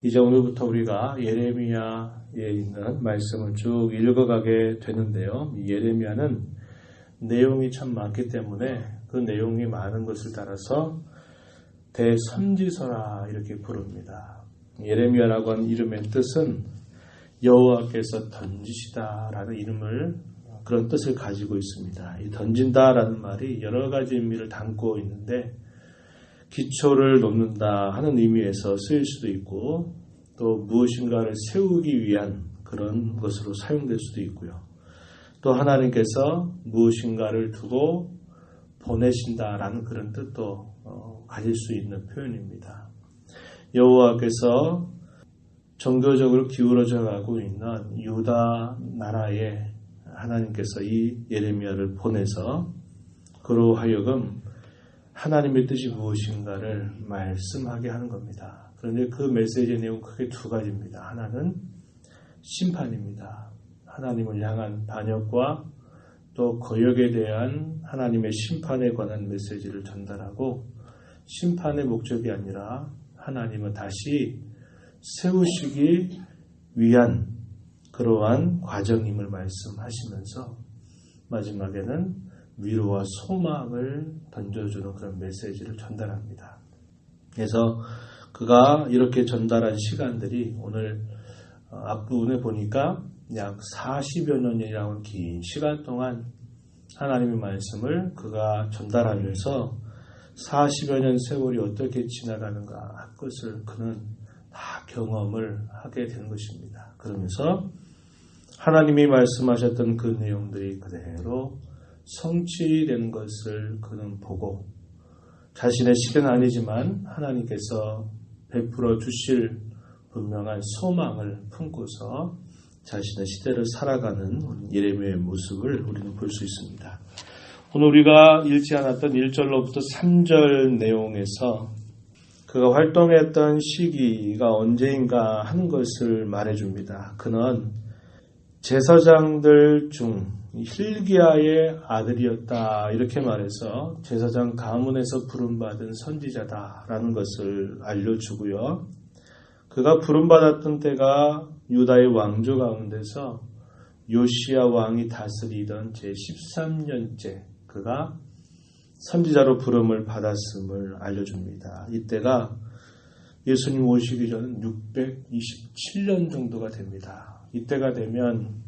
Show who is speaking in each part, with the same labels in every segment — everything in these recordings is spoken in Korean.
Speaker 1: 이제 오늘부터 우리가 예레미야에 있는 말씀을 쭉 읽어가게 되는데요. 이 예레미야는 내용이 참 많기 때문에 그 내용이 많은 것을 따라서 대선지서라 이렇게 부릅니다. 예레미야라고 하는 이름의 뜻은 여호와께서 던지시다라는 그런 뜻을 가지고 있습니다. 이 던진다라는 말이 여러 가지 의미를 담고 있는데 기초를 놓는다 하는 의미에서 쓰일 수도 있고 또 무엇인가를 세우기 위한 그런 것으로 사용될 수도 있고요. 또 하나님께서 무엇인가를 두고 보내신다라는 그런 뜻도 가질 수 있는 표현입니다. 여호와께서 종교적으로 기울어져 가고 있는 유다 나라에 하나님께서 이 예레미야를 보내서 그로 하여금 하나님의 뜻이 무엇인가를 말씀하게 하는 겁니다. 그런데 그 메시지의 내용은 크게 두 가지입니다. 하나는 심판입니다. 하나님을 향한 반역과 또 거역에 대한 하나님의 심판에 관한 메시지를 전달하고 심판의 목적이 아니라 하나님은 다시 세우시기 위한 그러한 과정임을 말씀하시면서 마지막에는 위로와 소망을 던져주는 그런 메시지를 전달합니다. 그래서 그가 이렇게 전달한 시간들이 오늘 앞부분에 보니까 약 40여 년이라는 긴 시간 동안 하나님의 말씀을 그가 전달하면서 40여 년 세월이 어떻게 지나가는가 그것을 그는 다 경험을 하게 되는 것입니다. 그러면서 하나님이 말씀하셨던 그 내용들이 그대로 성취되는 것을 그는 보고 자신의 시대는 아니지만 하나님께서 베풀어 주실 분명한 소망을 품고서 자신의 시대를 살아가는 예레미야의 모습을 우리는 볼 수 있습니다. 오늘 우리가 읽지 않았던 1절로부터 3절 내용에서 그가 활동했던 시기가 언제인가 하는 것을 말해줍니다. 그는 제사장들 중 hil기야의 아들이었다 이렇게 말해서 제사장 가문에서 부름받은 선지자다라는 것을 알려주고요. 그가 부름받았던 때가 유다의 왕조 가운데서 요시야 왕이 다스리던 제13년째 그가 선지자로 부름을 받았음을 알려줍니다. 이때가 예수님 오시기 전 627년 정도가 됩니다. 이때가 되면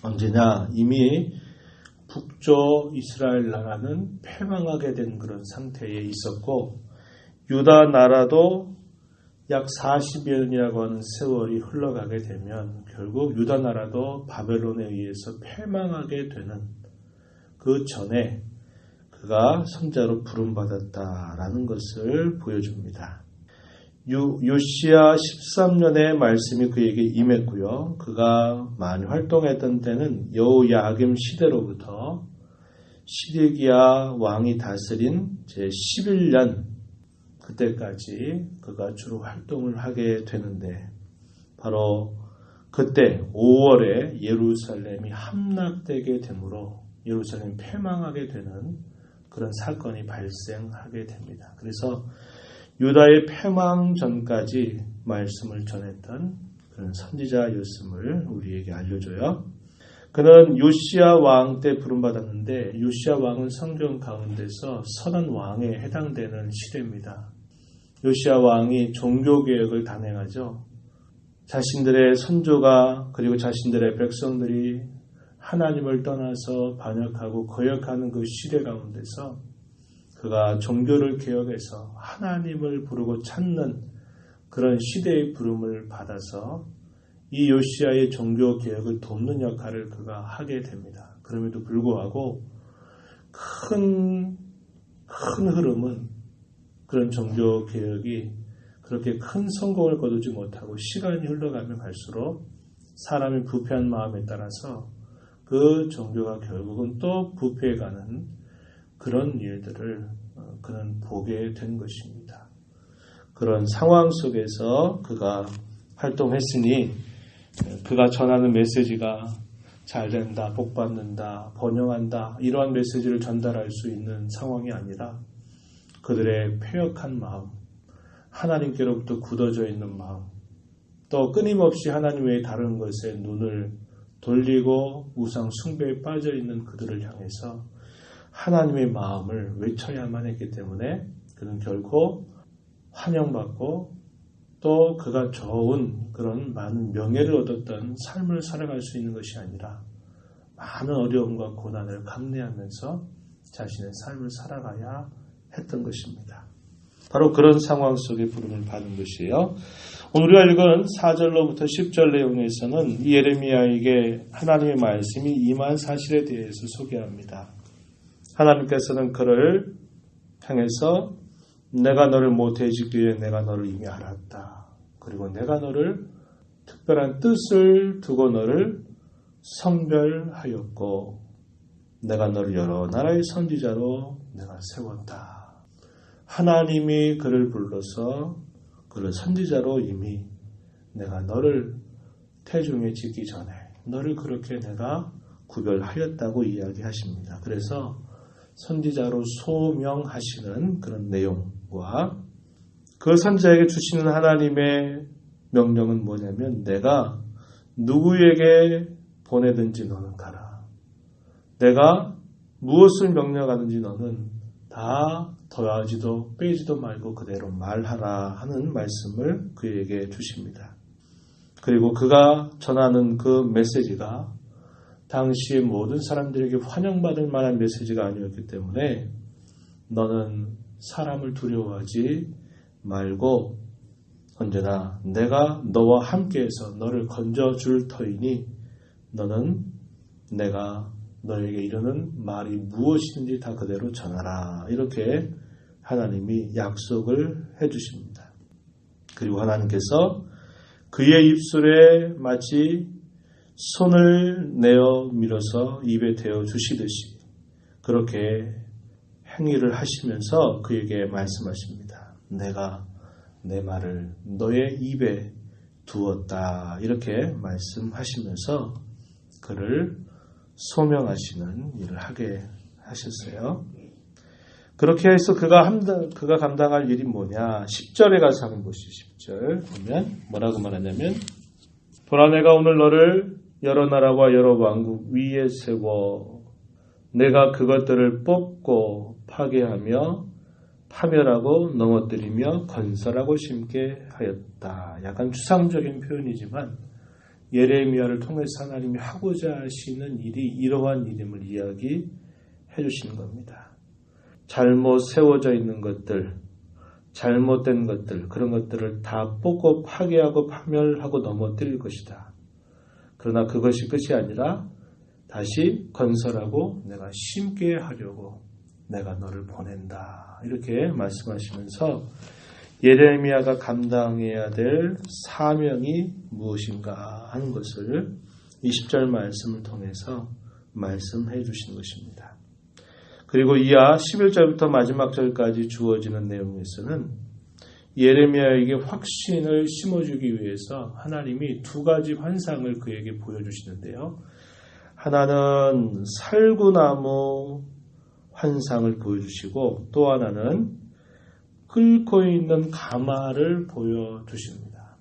Speaker 1: 언제냐 이미 북조 이스라엘 나라는 패망하게 된 그런 상태에 있었고 유다 나라도 약 40여 년이라고 하는 세월이 흘러가게 되면 결국 유다 나라도 바벨론에 의해서 패망하게 되는 그 전에 그가 선자로 부름받았다라는 것을 보여줍니다. 요시야 13년의 말씀이 그에게 임했고요. 그가 많이 활동했던 때는 여호야김 시대로부터 시드기야 왕이 다스린 제11년 그때까지 그가 주로 활동을 하게 되는데 바로 그때 5월에 예루살렘이 함락되게 되므로 예루살렘이 패망하게 되는 그런 사건이 발생하게 됩니다. 그래서 유다의 패망 전까지 말씀을 전했던 그런 선지자였음을 우리에게 알려줘요. 그는 요시야 왕 때 부름받았는데 요시야 왕은 성경 가운데서 선한 왕에 해당되는 시대입니다. 요시야 왕이 종교개혁을 단행하죠. 자신들의 선조가 그리고 자신들의 백성들이 하나님을 떠나서 반역하고 거역하는 그 시대 가운데서 그가 종교를 개혁해서 하나님을 부르고 찾는 그런 시대의 부름을 받아서 이 요시야의 종교 개혁을 돕는 역할을 그가 하게 됩니다. 그럼에도 불구하고 큰 흐름은 그런 종교 개혁이 그렇게 큰 성공을 거두지 못하고 시간이 흘러가면 갈수록 사람의 부패한 마음에 따라서 그 종교가 결국은 또 부패해가는 그런 일들을 그는 보게 된 것입니다. 그런 상황 속에서 그가 활동했으니 그가 전하는 메시지가 잘된다, 복받는다, 번영한다 이러한 메시지를 전달할 수 있는 상황이 아니라 그들의 패역한 마음, 하나님께로부터 굳어져 있는 마음, 또 끊임없이 하나님 외에 다른 것에 눈을 돌리고 우상 숭배에 빠져 있는 그들을 향해서 하나님의 마음을 외쳐야만 했기 때문에 그는 결코 환영받고 또 그가 좋은 그런 많은 명예를 얻었던 삶을 살아갈 수 있는 것이 아니라 많은 어려움과 고난을 감내하면서 자신의 삶을 살아가야 했던 것입니다. 바로 그런 상황 속에 부름을 받은 것이에요. 오늘 우리가 읽은 4절로부터 10절 내용에서는 예레미야에게 하나님의 말씀이 임한 사실에 대해서 소개합니다. 하나님께서는 그를 향해서 내가 너를 모태에짓기에 내가 너를 이미 알았다. 그리고 내가 너를 특별한 뜻을 두고 너를 선별하였고 내가 너를 여러 나라의 선지자로 내가 세웠다. 하나님이 그를 불러서 그를 선지자로 이미 내가 너를 태중에 짓기 전에 너를 그렇게 내가 구별하였다고 이야기하십니다. 그래서 선지자로 소명하시는 그런 내용과 그 선지자에게 주시는 하나님의 명령은 뭐냐면 내가 누구에게 보내든지 너는 가라. 내가 무엇을 명령하는지 너는 다 더하지도 빼지도 말고 그대로 말하라 하는 말씀을 그에게 주십니다. 그리고 그가 전하는 그 메시지가 당시의 모든 사람들에게 환영받을 만한 메시지가 아니었기 때문에 너는 사람을 두려워하지 말고 언제나 내가 너와 함께해서 너를 건져줄 터이니 너는 내가 너에게 이르는 말이 무엇이든지 다 그대로 전하라. 이렇게 하나님이 약속을 해주십니다. 그리고 하나님께서 그의 입술에 마치 손을 내어 밀어서 입에 대어 주시듯이 그렇게 행위를 하시면서 그에게 말씀하십니다. 내가 내 말을 너의 입에 두었다. 이렇게 말씀하시면서 그를 소명하시는 일을 하게 하셨어요. 그렇게 해서 그가 감당할 일이 뭐냐? 10절에 가서 한번 보시죠. 10절 보면 뭐라고 말하냐면 보라 내가 오늘 너를 여러 나라와 여러 왕국 위에 세워 내가 그것들을 뽑고 파괴하며 파멸하고 넘어뜨리며 건설하고 심게 하였다. 약간 추상적인 표현이지만 예레미야를 통해서 하나님이 하고자 하시는 일이 이러한 일임을 이야기해 주시는 겁니다. 잘못 세워져 있는 것들, 잘못된 것들, 그런 것들을 다 뽑고 파괴하고 파멸하고 넘어뜨릴 것이다. 그러나 그것이 끝이 아니라 다시 건설하고 내가 심게 하려고 내가 너를 보낸다. 이렇게 말씀하시면서 예레미야가 감당해야 될 사명이 무엇인가 하는 것을 20절 말씀을 통해서 말씀해 주신 것입니다. 그리고 이하 11절부터 마지막 절까지 주어지는 내용에서는 예레미야에게 확신을 심어주기 위해서 하나님이 두 가지 환상을 그에게 보여주시는데요. 하나는 살구나무 환상을 보여주시고 또 하나는 끓고 있는 가마를 보여주십니다.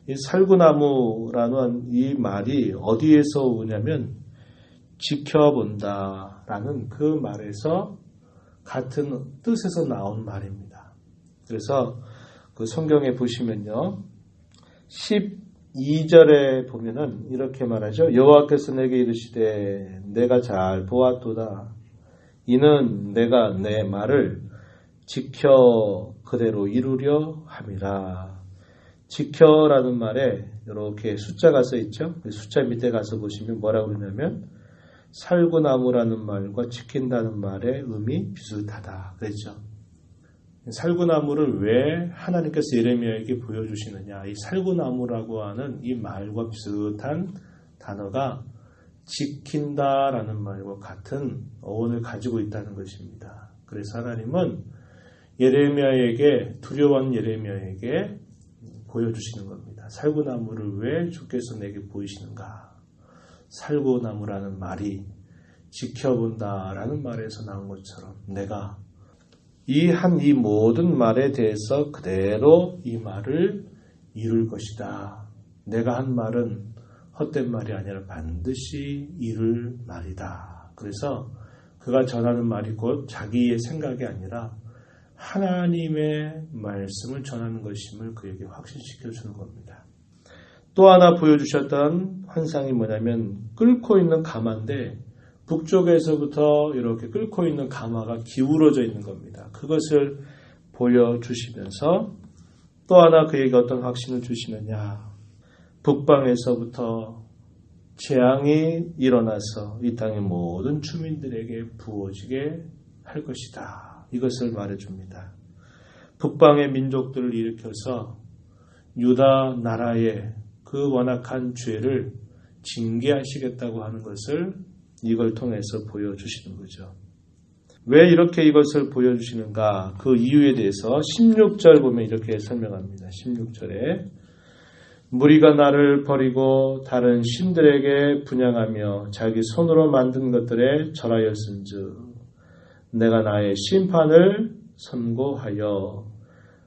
Speaker 1: 이 살구나무라는 이 말이 어디에서 오냐면 지켜본다라는 그 말에서 같은 뜻에서 나온 말입니다. 그래서 그 성경에 보시면요. 12절에 보면은 이렇게 말하죠. 여호와께서 내게 이르시되 내가 잘 보았도다. 이는 내가 내 말을 지켜 그대로 이루려 함이라. 지켜라는 말에 이렇게 숫자가 써 있죠. 숫자 밑에 가서 보시면 뭐라고 그러냐면 살구나무라는 말과 지킨다는 말의 의미 비슷하다. 그랬죠. 살구나무를 왜 하나님께서 예레미야에게 보여주시느냐. 이 살구나무라고 하는 이 말과 비슷한 단어가 지킨다라는 말과 같은 어원을 가지고 있다는 것입니다. 그래서 하나님은 예레미야에게 두려워한 예레미야에게 보여주시는 겁니다. 살구나무를 왜 주께서 내게 보이시는가? 살구나무라는 말이 지켜본다라는 말에서 나온 것처럼 내가 이 모든 말에 대해서 그대로 이 말을 이룰 것이다. 내가 한 말은 헛된 말이 아니라 반드시 이룰 말이다. 그래서 그가 전하는 말이 곧 자기의 생각이 아니라 하나님의 말씀을 전하는 것임을 그에게 확신시켜 주는 겁니다. 또 하나 보여주셨던 환상이 뭐냐면 끓고 있는 가마인데 북쪽에서부터 이렇게 끓고 있는 가마가 기울어져 있는 겁니다. 그것을 보여주시면서 또 하나 그에게 어떤 확신을 주시느냐. 북방에서부터 재앙이 일어나서 이 땅의 모든 주민들에게 부어지게 할 것이다. 이것을 말해줍니다. 북방의 민족들을 일으켜서 유다 나라의 그 완악한 죄를 징계하시겠다고 하는 것을 이걸 통해서 보여주시는 거죠. 왜 이렇게 이것을 보여주시는가? 그 이유에 대해서 16절 보면 이렇게 설명합니다. 16절에 무리가 나를 버리고 다른 신들에게 분향하며 자기 손으로 만든 것들에 절하였은즉 내가 나의 심판을 선고하여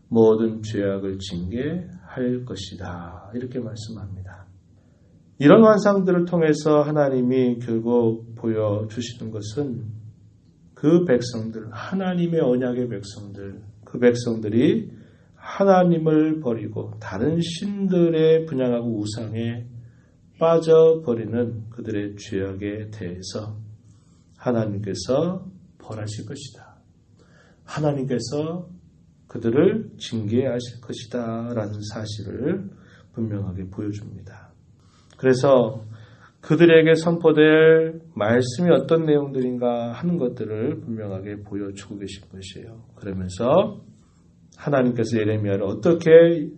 Speaker 1: 모든 죄악을 징계할 것이다. 이렇게 말씀합니다. 이런 환상들을 통해서 하나님이 결국 보여주시는 것은 그 백성들, 하나님의 언약의 백성들, 그 백성들이 하나님을 버리고 다른 신들에 분향하고 우상에 빠져버리는 그들의 죄악에 대해서 하나님께서 벌하실 것이다. 하나님께서 그들을 징계하실 것이다 라는 사실을 분명하게 보여줍니다. 그래서 그들에게 선포될 말씀이 어떤 내용들인가 하는 것들을 분명하게 보여주고 계신 것이에요. 그러면서 하나님께서 예레미야를 어떻게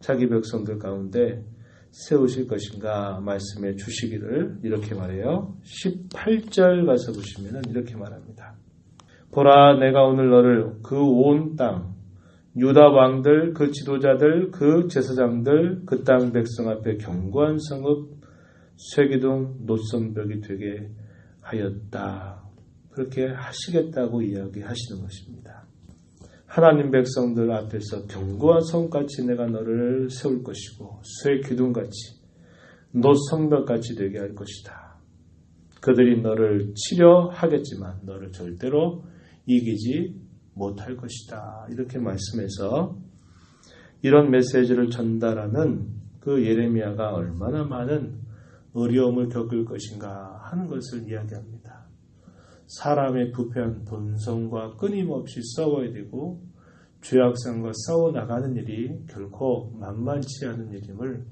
Speaker 1: 자기 백성들 가운데 세우실 것인가 말씀해 주시기를 이렇게 말해요. 18절 가서 보시면 이렇게 말합니다. 보라, 내가 오늘 너를 그 온 땅, 유다 왕들, 그 지도자들, 그 제사장들, 그 땅 백성 앞에 견고한 성읍, 쇠기둥, 노선벽이 되게 하였다. 그렇게 하시겠다고 이야기하시는 것입니다. 하나님 백성들 앞에서 견고한 성같이 내가 너를 세울 것이고 쇠기둥같이 노성벽같이 되게 할 것이다. 그들이 너를 치려하겠지만 너를 절대로 이기지 못할 것이다. 이렇게 말씀해서 이런 메시지를 전달하는 그 예레미야가 얼마나 많은 어려움을 겪을 것인가 하는 것을 이야기합니다. 사람의 부패한 본성과 끊임없이 싸워야 되고 죄악성과 싸워나가는 일이 결코 만만치 않은 일임을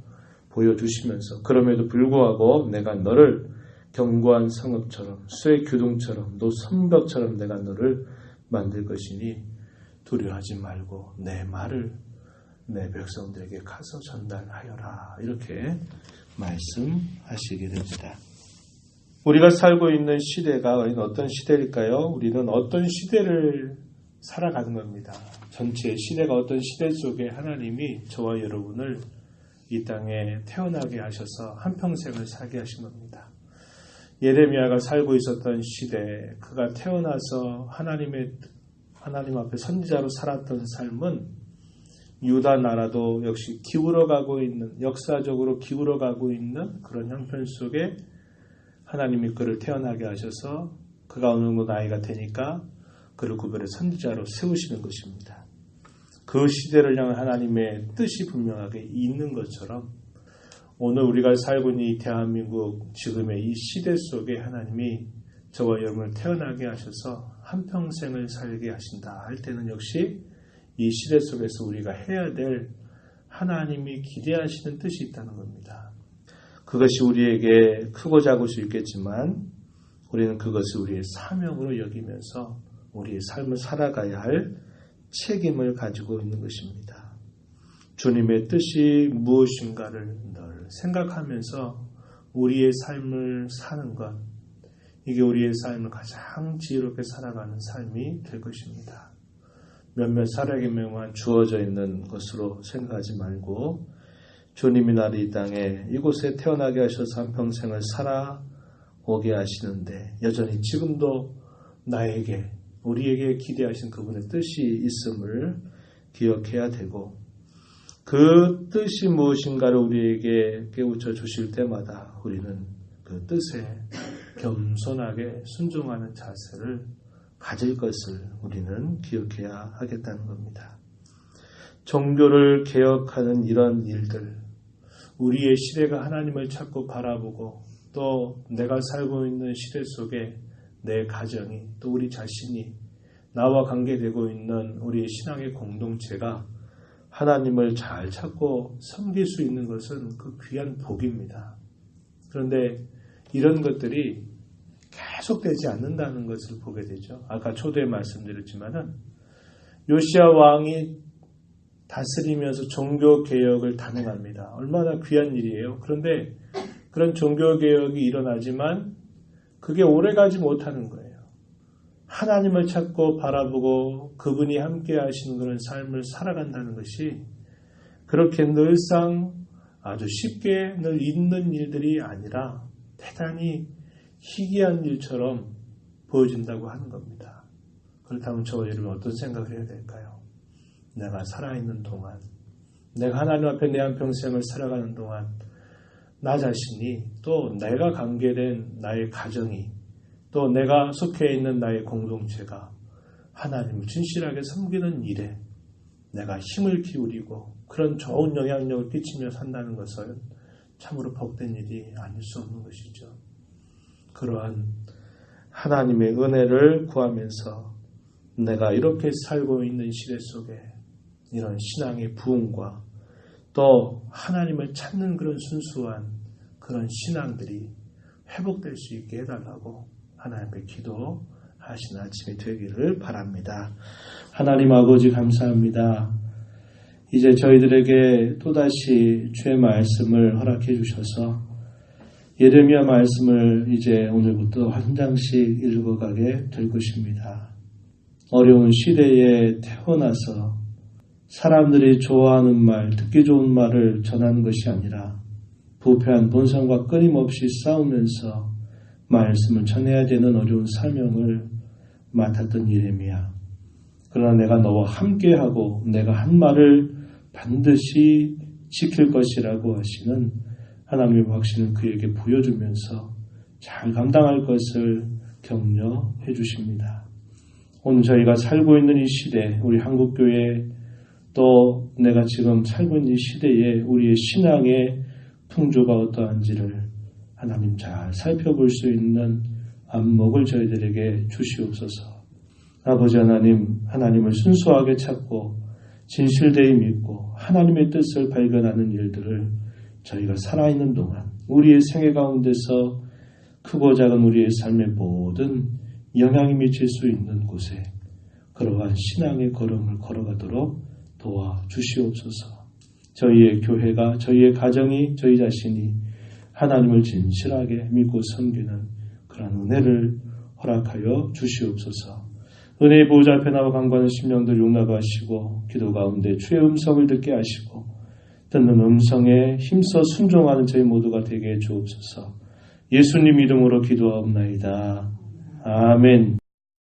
Speaker 1: 보여주시면서 그럼에도 불구하고 내가 너를 견고한 성읍처럼 쇠규둥처럼 노선벽처럼 내가 너를 만들 것이니 두려워하지 말고 내 말을 내 백성들에게 가서 전달하여라. 이렇게 말씀하시게 됩니다. 우리가 살고 있는 시대가 어떤 시대일까요? 우리는 어떤 시대를 살아가는 겁니다. 전체 시대가 어떤 시대 속에 하나님이 저와 여러분을 이 땅에 태어나게 하셔서 한평생을 살게 하신 겁니다. 예레미야가 살고 있었던 시대, 그가 태어나서 하나님 앞에 선지자로 살았던 삶은 유다 나라도 역시 기울어가고 있는, 역사적으로 기울어가고 있는 그런 형편 속에 하나님이 그를 태어나게 하셔서 그가 어느 정도 나이가 되니까 그를 구별해 선지자로 세우시는 것입니다. 그 시대를 향한 하나님의 뜻이 분명하게 있는 것처럼 오늘 우리가 살고 있는 이 대한민국 지금의 이 시대 속에 하나님이 저와 여러분을 태어나게 하셔서 한평생을 살게 하신다 할 때는 역시 이 시대 속에서 우리가 해야 될 하나님이 기대하시는 뜻이 있다는 겁니다. 그것이 우리에게 크고 작을 수 있겠지만 우리는 그것을 우리의 사명으로 여기면서 우리의 삶을 살아가야 할 책임을 가지고 있는 것입니다. 주님의 뜻이 무엇인가를 늘 생각하면서 우리의 삶을 사는 것, 이게 우리의 삶을 가장 지혜롭게 살아가는 삶이 될 것입니다. 몇몇 사람에게만 주어져 있는 것으로 생각하지 말고 주님이 나를 이 땅에 이곳에 태어나게 하셔서 한평생을 살아오게 하시는데 여전히 지금도 나에게 우리에게 기대하신 그분의 뜻이 있음을 기억해야 되고 그 뜻이 무엇인가를 우리에게 깨우쳐 주실 때마다 우리는 그 뜻에 겸손하게 순종하는 자세를 가질 것을 우리는 기억해야 하겠다는 겁니다. 종교를 개혁하는 이런 일들, 우리의 시대가 하나님을 찾고 바라보고 또 내가 살고 있는 시대 속에 내 가정이 또 우리 자신이 나와 관계되고 있는 우리의 신앙의 공동체가 하나님을 잘 찾고 섬길 수 있는 것은 그 귀한 복입니다. 그런데 이런 것들이 계속되지 않는다는 것을 보게 되죠. 아까 초대에 말씀드렸지만은 요시야 왕이 다스리면서 종교개혁을 단행합니다. 얼마나 귀한 일이에요. 그런데 그런 종교개혁이 일어나지만 그게 오래가지 못하는 거예요. 하나님을 찾고 바라보고 그분이 함께 하시는 그런 삶을 살아간다는 것이 그렇게 늘상 아주 쉽게 늘 있는 일들이 아니라 대단히 희귀한 일처럼 보여진다고 하는 겁니다. 그렇다면 저와 여러분 어떤 생각을 해야 될까요? 내가 살아있는 동안, 내가 하나님 앞에 내 한평생을 살아가는 동안 나 자신이 또 내가 관계된 나의 가정이 또 내가 속해 있는 나의 공동체가 하나님을 진실하게 섬기는 일에 내가 힘을 기울이고 그런 좋은 영향력을 끼치며 산다는 것은 참으로 복된 일이 아닐 수 없는 것이죠. 그러한 하나님의 은혜를 구하면서 내가 이렇게 살고 있는 시대 속에 이런 신앙의 부흥과 또 하나님을 찾는 그런 순수한 그런 신앙들이 회복될 수 있게 해달라고 하나님 앞에 기도하시는 아침이 되기를 바랍니다. 하나님 아버지 감사합니다. 이제 저희들에게 또다시 주의 말씀을 허락해 주셔서 예레미야 말씀을 이제 오늘부터 한 장씩 읽어가게 될 것입니다. 어려운 시대에 태어나서 사람들이 좋아하는 말, 듣기 좋은 말을 전하는 것이 아니라 부패한 본성과 끊임없이 싸우면서 말씀을 전해야 되는 어려운 사명을 맡았던 예레미야. 그러나 내가 너와 함께하고 내가 한 말을 반드시 지킬 것이라고 하시는 하나님의 확신을 그에게 보여주면서 잘 감당할 것을 격려해 주십니다. 오늘 저희가 살고 있는 이 시대, 우리 한국교회 또 내가 지금 살고 있는 이 시대에 우리의 신앙의 풍조가 어떠한지를 하나님 잘 살펴볼 수 있는 안목을 저희들에게 주시옵소서. 아버지 하나님, 하나님을 순수하게 찾고 진실되이 믿고 하나님의 뜻을 발견하는 일들을 저희가 살아있는 동안 우리의 생애 가운데서 크고 작은 우리의 삶의 모든 영향이 미칠 수 있는 곳에 그러한 신앙의 걸음을 걸어가도록 도와주시옵소서. 저희의 교회가, 저희의 가정이, 저희 자신이 하나님을 진실하게 믿고 섬기는 그런 은혜를 허락하여 주시옵소서. 은혜의 보호자 앞에 나와 간구하는 심령들 용납 하시고 기도 가운데 주의 음성을 듣게 하시고 듣는 음성에 힘써 순종하는 저희 모두가 되게 해 주옵소서. 예수님 이름으로 기도하옵나이다. 아멘.